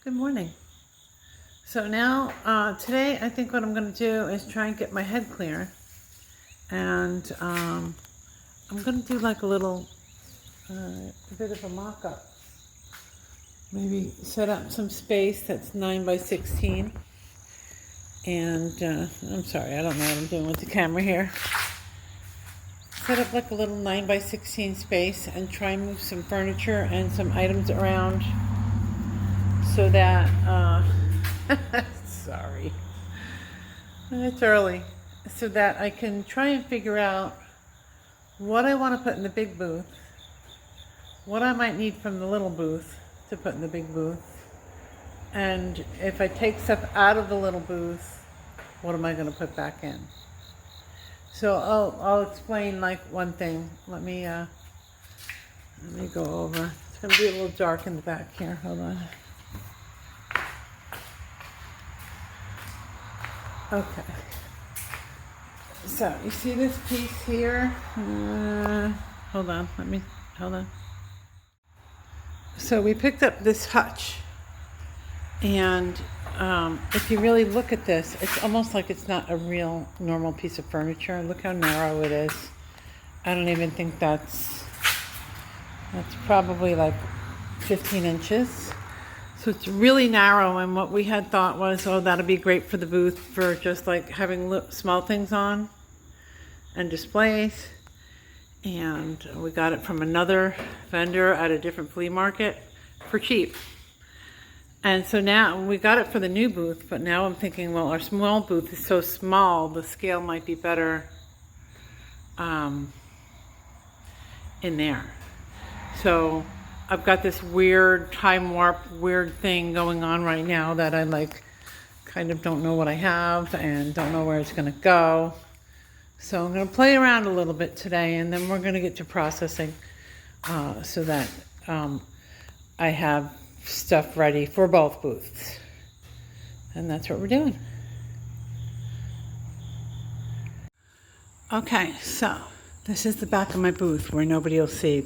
Good morning. So now, today I think what I'm going to do is try and get my head clear. And I'm going to do like a bit of a mock-up. Maybe set up some space that's 9 by 16. And I'm sorry, I don't know what I'm doing with the camera here. Set up like a little 9 by 16 space and try and move some furniture and some items around so that, sorry, it's early, so that I can try and figure out what I want to put in the big booth, what I might need from the little booth to put in the big booth, and if I take stuff out of the little booth, what am I going to put back in? So I'll explain like one thing. Let me go over. It's going to be a little dark in the back here. Hold on. Okay. So you see this piece here? Hold on. Hold on. So we picked up this hutch, and if you really look at this, it's almost like it's not a real normal piece of furniture. Look how narrow it is. I don't even think that's probably like 15 inches. So it's really narrow, and what we had thought was, oh, that'll be great for the booth for just like having small things on and displays. And we got it from another vendor at a different flea market for cheap. And so now we got it for the new booth, but now I'm thinking, well, our small booth is so small, the scale might be better in there. So I've got this weird time warp, weird thing going on right now that I like kind of don't know what I have and don't know where it's going to go. So I'm going to play around a little bit today, and then we're going to get to processing so that I have stuff ready for both booths. And that's what we're doing. Okay, so this is the back of my booth where nobody will see.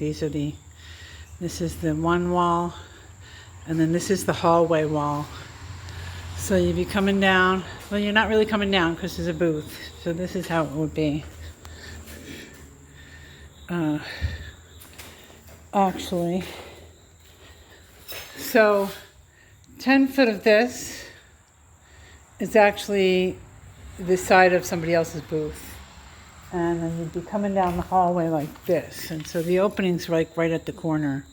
This is the one wall, and then this is the hallway wall. So you'd be coming down. Well, you're not really coming down because there's a booth. So this is how it would be. Actually, so 10 foot of this is actually the side of somebody else's booth. And then you'd be coming down the hallway like this. And so the opening's like right at the corner.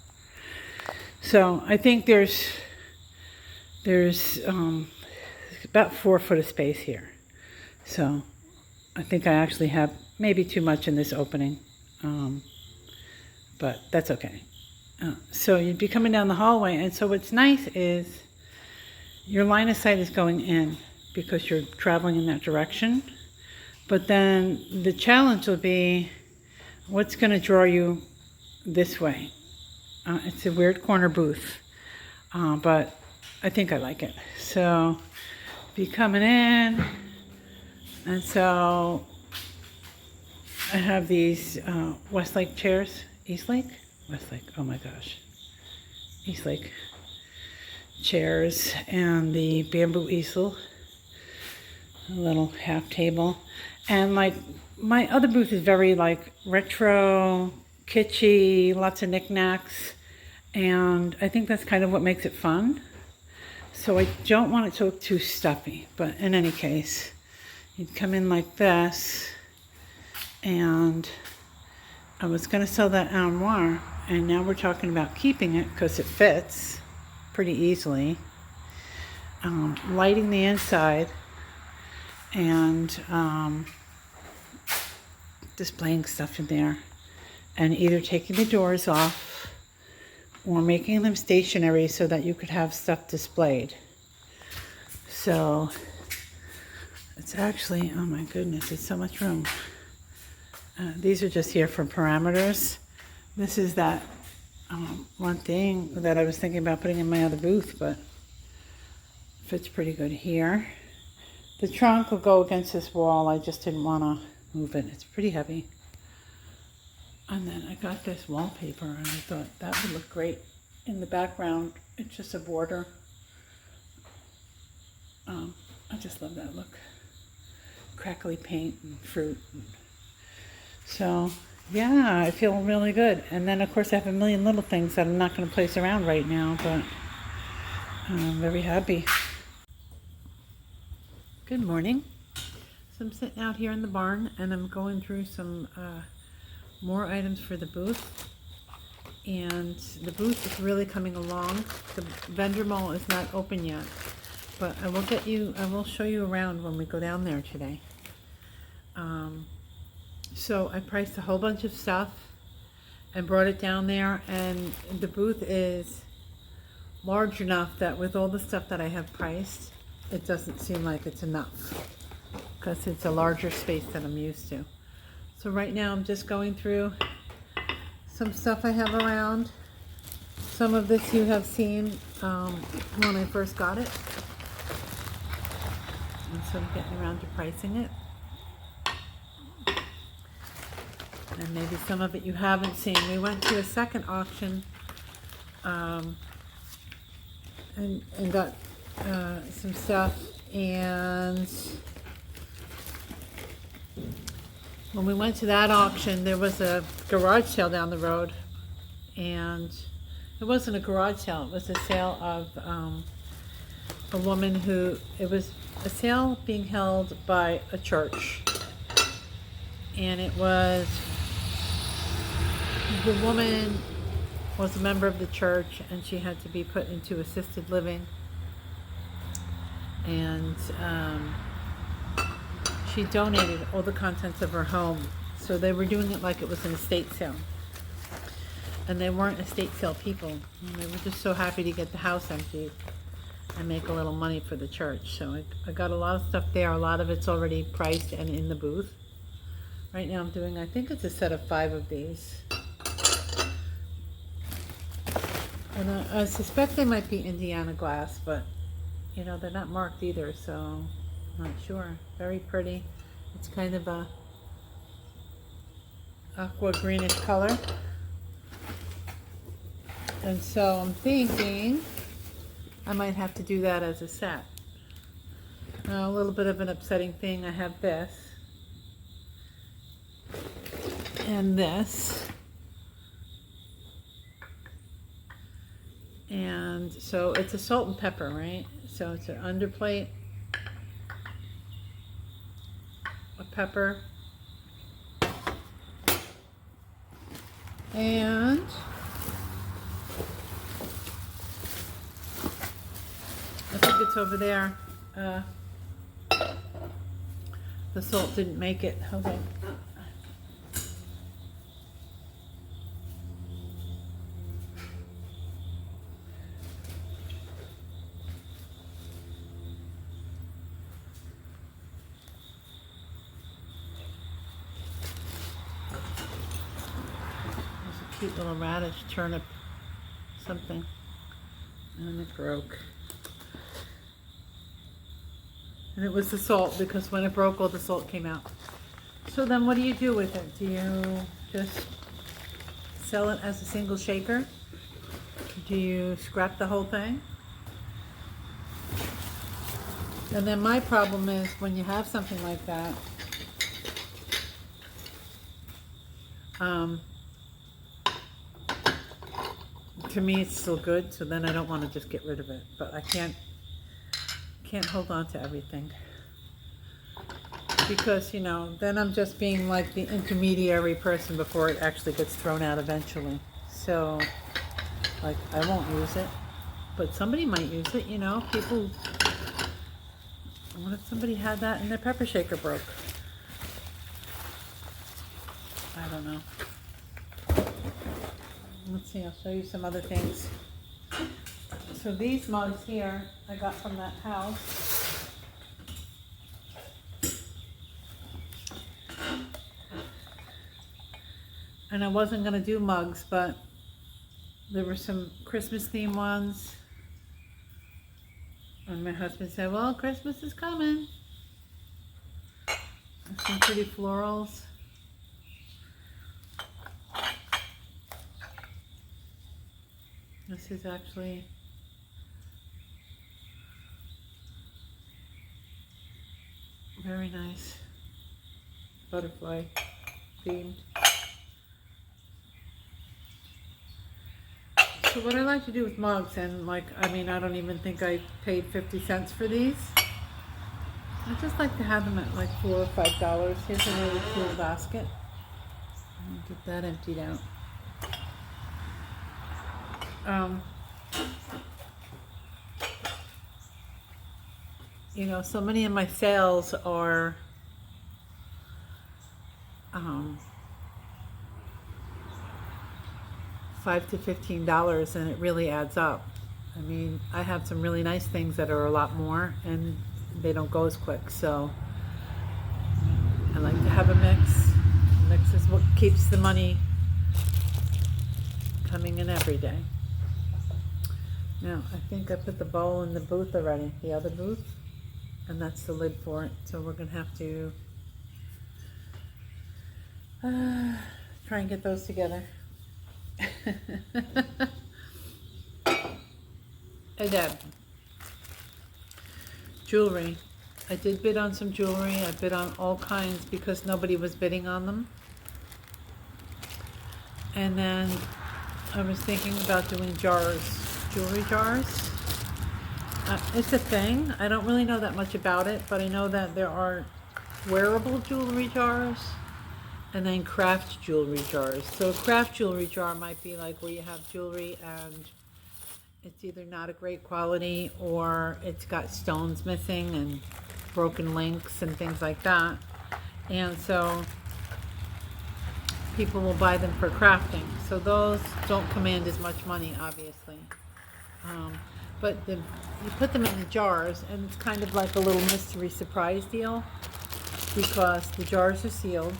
So I think there's about 4 foot of space here. So I think I actually have maybe too much in this opening, but that's okay. So you'd be coming down the hallway, and so what's nice is your line of sight is going in because you're traveling in that direction. But then the challenge will be what's going to draw you this way. It's a weird corner booth, but I think I like it. So be coming in, and so I have these Westlake chairs. Eastlake? Westlake, oh my gosh. Eastlake chairs, and the bamboo easel, a little half table. And like my other booth is very like retro, kitschy, lots of knickknacks. And I think that's kind of what makes it fun. So I don't want it to look too stuffy, but in any case, you'd come in like this, and I was going to sell that armoire, and now we're talking about keeping it because it fits pretty easily. Lighting the inside and displaying stuff in there, and either taking the doors off or making them stationary so that you could have stuff displayed. So it's actually, oh my goodness, it's so much room. These are just here for parameters. This is that one thing that I was thinking about putting in my other booth, but fits pretty good here. The trunk will go against this wall. I just didn't want to move it. It's pretty heavy. And then I got this wallpaper, and I thought that would look great in the background. It's just a border. I just love that look. Crackly paint and fruit. So, yeah, I feel really good. And then, of course, I have a million little things that I'm not going to place around right now, but I'm very happy. Good morning. So I'm sitting out here in the barn, and I'm going through some more items for the booth. And the booth is really coming along. The vendor mall is not open yet, but I will show you around when we go down there today. So I priced a whole bunch of stuff and brought it down there, and the booth is large enough that with all the stuff that I have priced, it doesn't seem like it's enough because it's a larger space than I'm used to. So right now I'm just going through some stuff I have around. Some of this you have seen when I first got it. And so I'm getting around to pricing it. And maybe some of it you haven't seen. We went to a second auction and got some stuff. And when we went to that auction, there was a garage sale down the road. And it wasn't a garage sale. It was a sale of a woman who, it was a sale being held by a church. And it was, the woman was a member of the church and she had to be put into assisted living. And she donated all the contents of her home. So they were doing it like it was an estate sale. And they weren't estate sale people. And they were just so happy to get the house emptied and make a little money for the church. So I got a lot of stuff there. A lot of it's already priced and in the booth. Right now I'm doing, I think it's a set of 5 of these. And I suspect they might be Indiana glass, but you know, they're not marked either, so I'm not sure. Very pretty. It's kind of a aqua greenish color. And so I'm thinking I might have to do that as a set. A little bit of an upsetting thing, I have this. And this. And so it's a salt and pepper, right? So it's an underplate, a pepper, and I think it's over there. The salt didn't make it. Hold on. Cute little radish, turnip, something, and it broke. And it was the salt, because when it broke, all the salt came out. So then what do you do with it? Do you just sell it as a single shaker? Do you scrap the whole thing? And then my problem is when you have something like that, to me it's still good, so then I don't want to just get rid of it. But I can't hold on to everything. Because, you know, then I'm just being like the intermediary person before it actually gets thrown out eventually. So, like, I won't use it. But somebody might use it, you know. People, what if somebody had that and their pepper shaker broke? I don't know. Let's see, I'll show you some other things. So these mugs here, I got from that house. And I wasn't going to do mugs, but there were some Christmas themed ones. And my husband said, well, Christmas is coming. Some pretty florals. This is actually Very nice. Butterfly theme. So what I like to do with mugs, and like, I mean, I don't even think I paid 50 cents for these. I just like to have them at like $4 or $5. Here's a really cool basket. I'll get that emptied out. You know, so many of my sales are $5 to $15, and it really adds up. I mean, I have some really nice things that are a lot more, and they don't go as quick. So I like to have a mix. A mix is what keeps the money coming in every day. Now, I think I put the bowl in the booth already, the other booth, and that's the lid for it. So we're gonna have to try and get those together. Hey Deb, jewelry. I did bid on some jewelry. I bid on all kinds because nobody was bidding on them. And then I was thinking about doing jars, jewelry jars. It's a thing. I don't really know that much about it, but I know that there are wearable jewelry jars and then craft jewelry jars. So a craft jewelry jar might be like where you have jewelry and it's either not a great quality or it's got stones missing and broken links and things like that. And so people will buy them for crafting. So those don't command as much money, obviously. But you put them in the jars, and it's kind of like a little mystery surprise deal because the jars are sealed,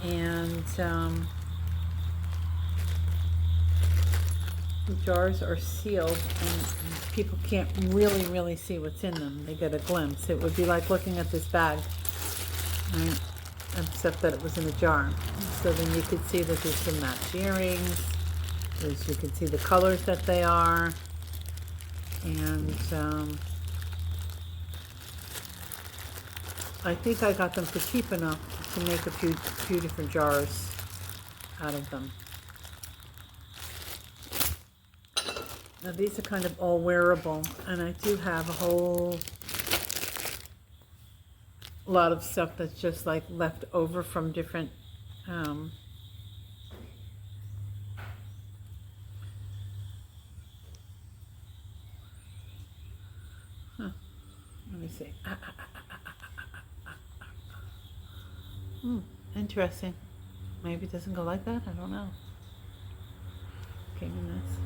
and the jars are sealed, and people can't really see what's in them. They get a glimpse. It would be like looking at this bag, right? Except that it was in a jar. So then you could see that there's some matched earrings. You can see the colors that they are. And I think I got them for cheap enough to make a few different jars out of them. Now these are kind of all wearable, and I do have a whole lot of stuff that's just like left over from different let me see. Interesting. Maybe it doesn't go like that. I don't know. Came in this.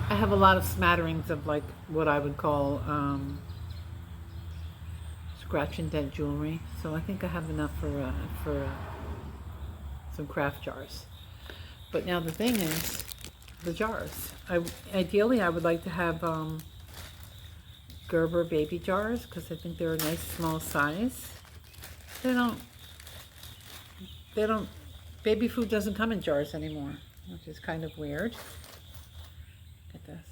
I have a lot of smatterings of like what I would call scratch and dent jewelry, so I think I have enough for some craft jars. But now the thing is the jars. Ideally I would like to have Gerber baby jars because I think they're a nice small size. They don't baby food doesn't come in jars anymore, which is kind of weird. Look at this.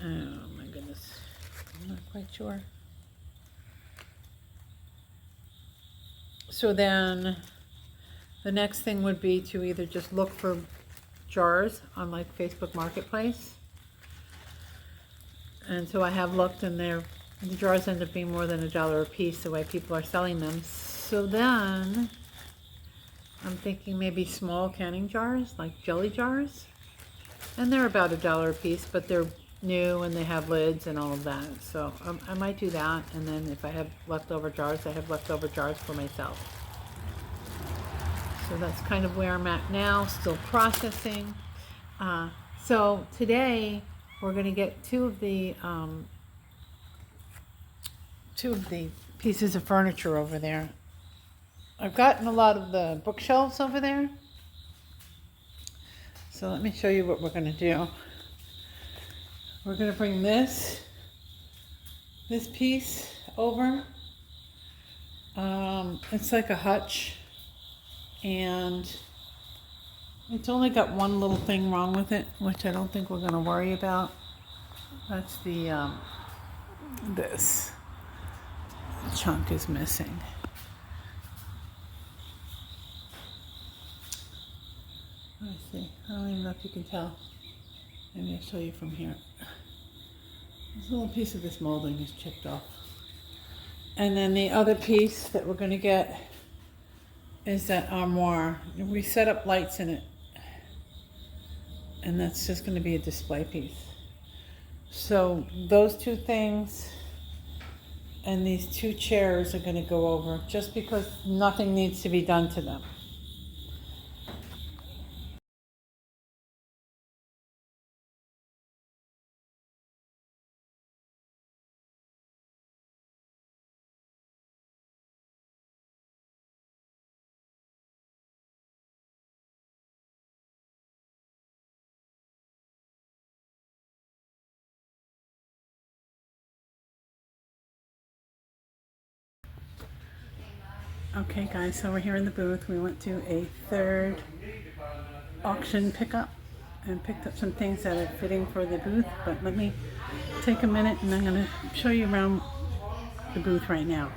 Oh my goodness, I'm not quite sure. So then the next thing would be to either just look for jars on like Facebook Marketplace. And so I have looked, and the jars end up being more than $1 a piece the way people are selling them. So then I'm thinking maybe small canning jars, like jelly jars. And they're about $1 a piece, but they're new and they have lids and all of that. So I might do that, and then if I have leftover jars, I have leftover jars for myself. So that's kind of where I'm at now, still processing. So today we're going to get two of the pieces of furniture over there. I've gotten a lot of the bookshelves over there. So let me show you what we're going to do. We're going to bring this this piece over. It's like a hutch, and it's only got one little thing wrong with it, which I don't think we're going to worry about. That's the this chunk is missing. Let me see. I don't even know if you can tell. Maybe I'll show you from here. This little piece of this molding is chipped off. And then the other piece that we're going to get is that armoire. We set up lights in it. And that's just going to be a display piece. So those two things and these two chairs are going to go over just because nothing needs to be done to them. Okay guys, so we're here in the booth. We went to a third auction pickup and picked up some things that are fitting for the booth, but let me take a minute and I'm going to show you around the booth right now.